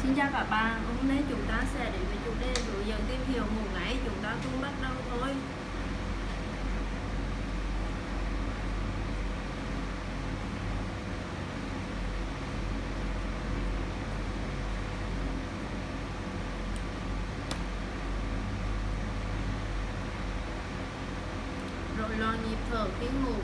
Xin chào các bạn, hôm nay chúng ta sẽ đến với chủ đề hướng dẫn tìm hiểu ngủ ngáy. Chúng ta cùng bắt đầu thôi. Rối loạn nhịp thở khi ngủ.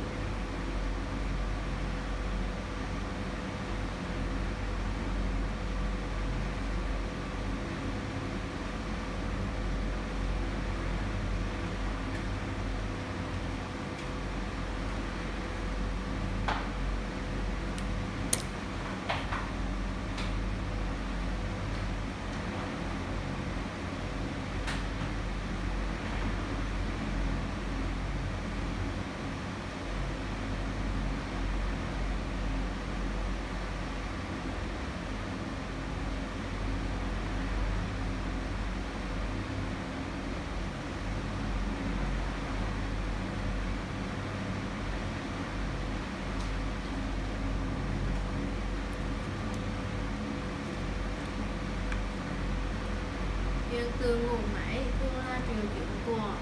Hiện tượng ngủ ngáy thường là triệu chứng của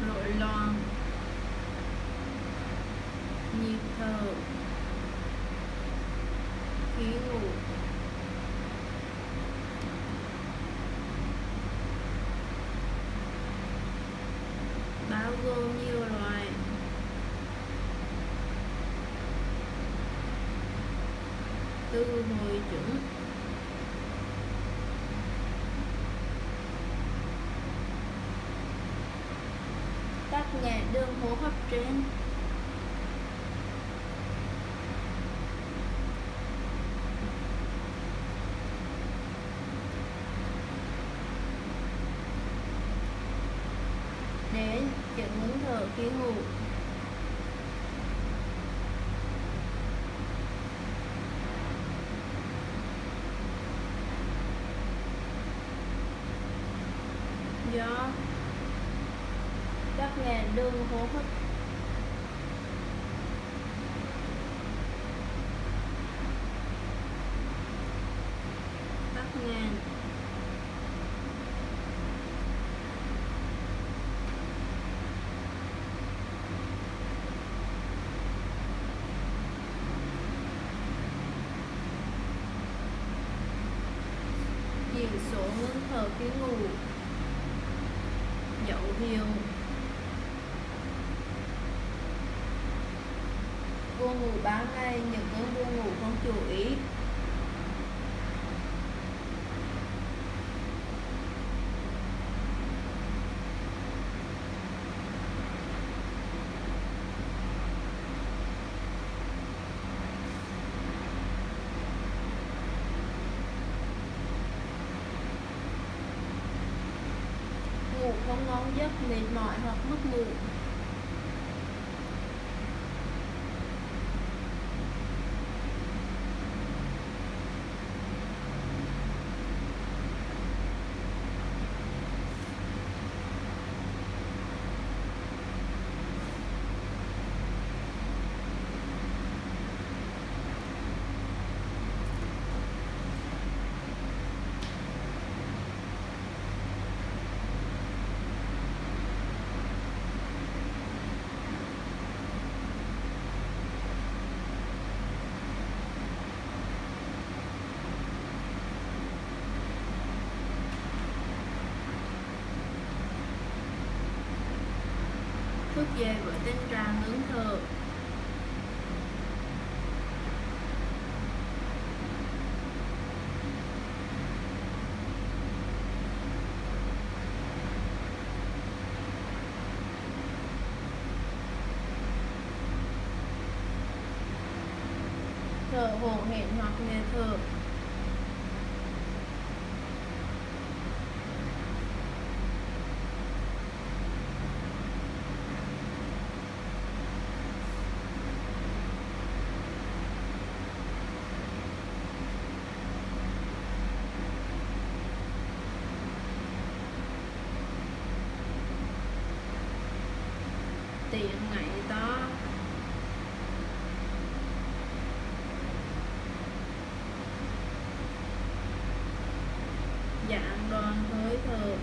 rối loạn nhịp thở khi ngủ. Bao gồm nhiều loại. Từ hội chứng tắc nghẽn đường hô hấp trên, đến chứng ngưng thở khi ngủ. Do tắc nghẽn đường hô hấp tắc nghẽn chỉ số ngưng thở khi ngủ. Dấu hiệu buồn ngủ ban ngày, những cơn buồn ngủ không chú ý. Ngủ không ngon giấc, mệt mỏi hoặc mất ngủ. Thức dậy với tình trạng ngưng thở. Thở hổn hển hoặc nghẹt thở. tiền ngày đó. Dạng đoàn hơi thở.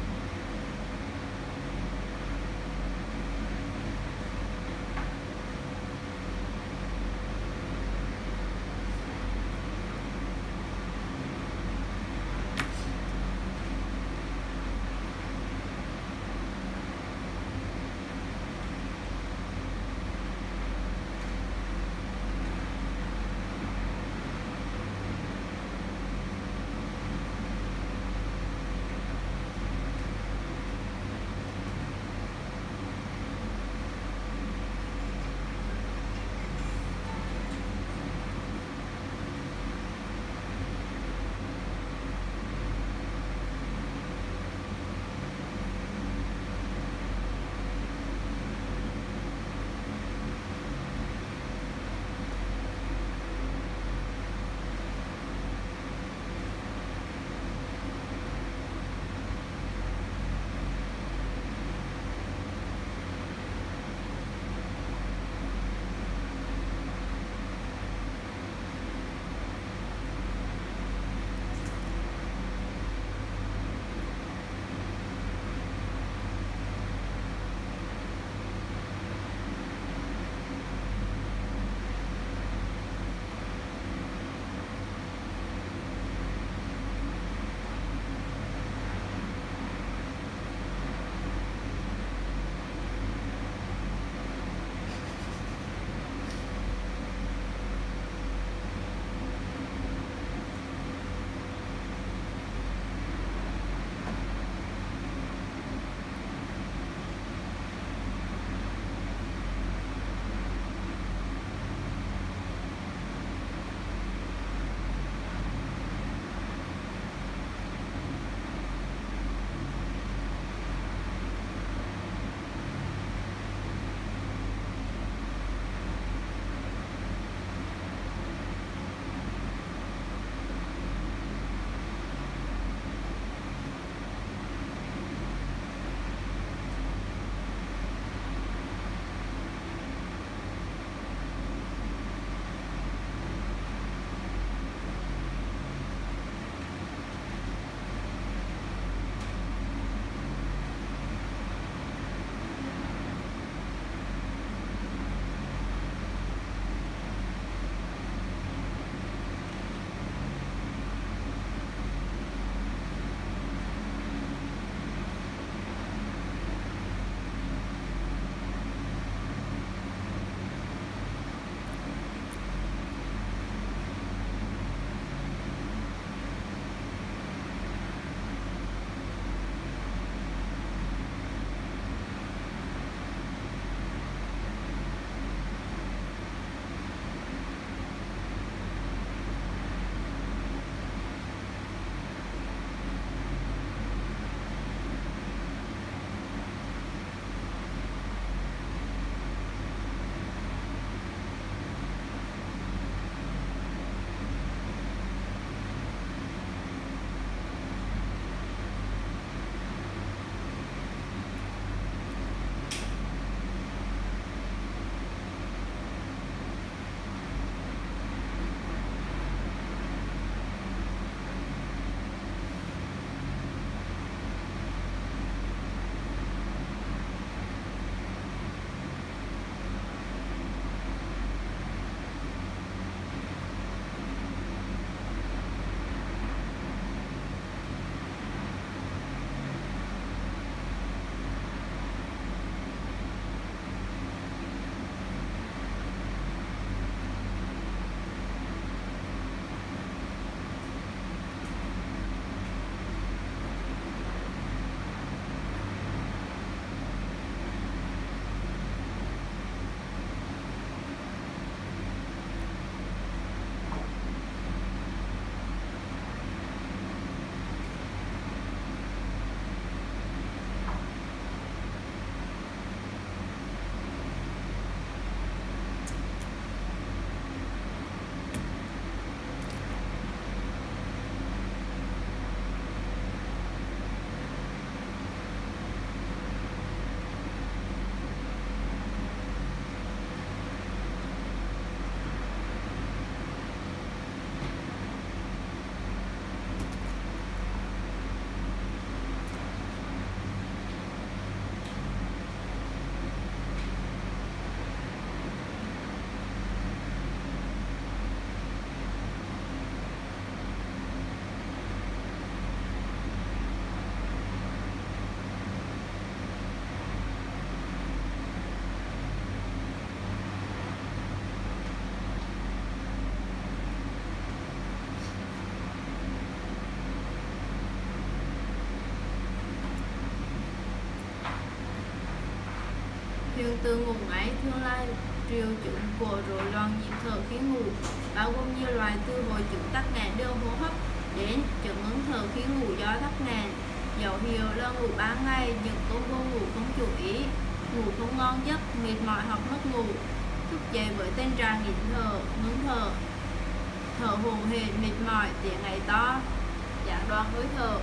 Huyền từ ngủ ngáy thường là triệu chứng của rối loạn nhịp thở khi ngủ, bao gồm nhiều loại từ hội chứng tắc nghẽn đường hô hấp đến chứng ngưng thở khi ngủ do tắc nghẽn. Dấu hiệu là ngủ 3 ngày nhưng cô vô ngủ không chú ý, ngủ không ngon giấc, mệt mỏi hoặc mất ngủ, thức dậy với tình trạng nghẹn thở, ngưng thở, thở hổn hển, mệt mỏi, tiếng ngáy to, gián đoạn hơi thở.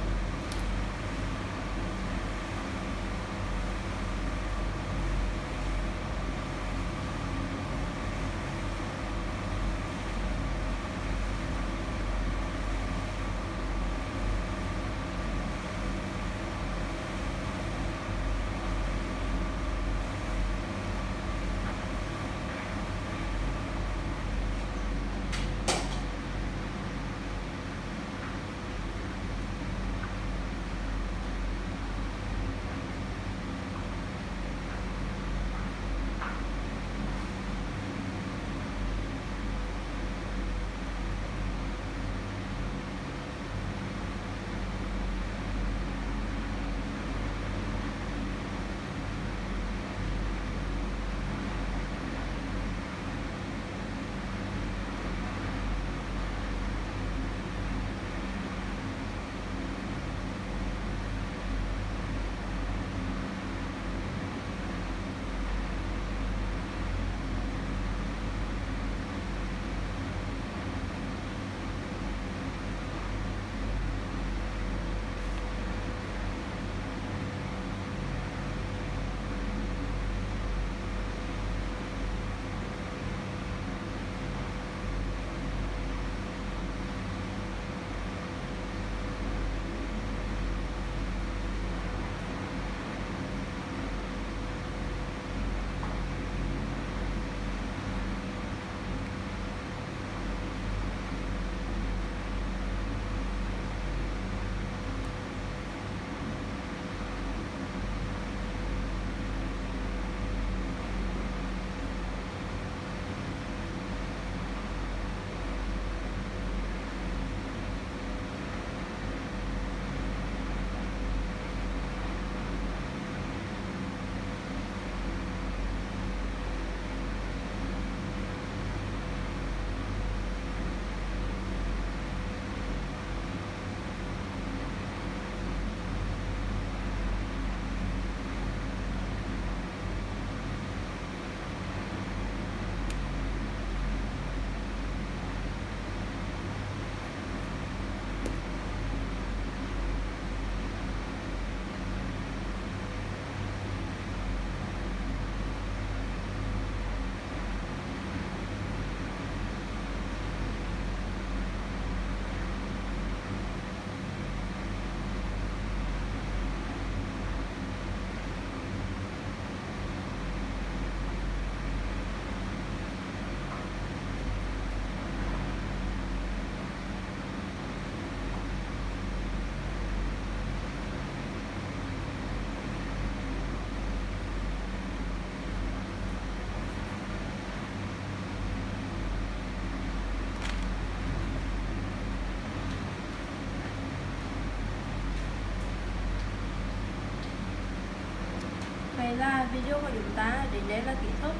Vậy là video của chúng ta đến đây là kết thúc.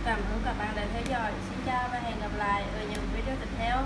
Cảm ơn các bạn đã theo dõi. Xin chào và hẹn gặp lại ở những video tiếp theo.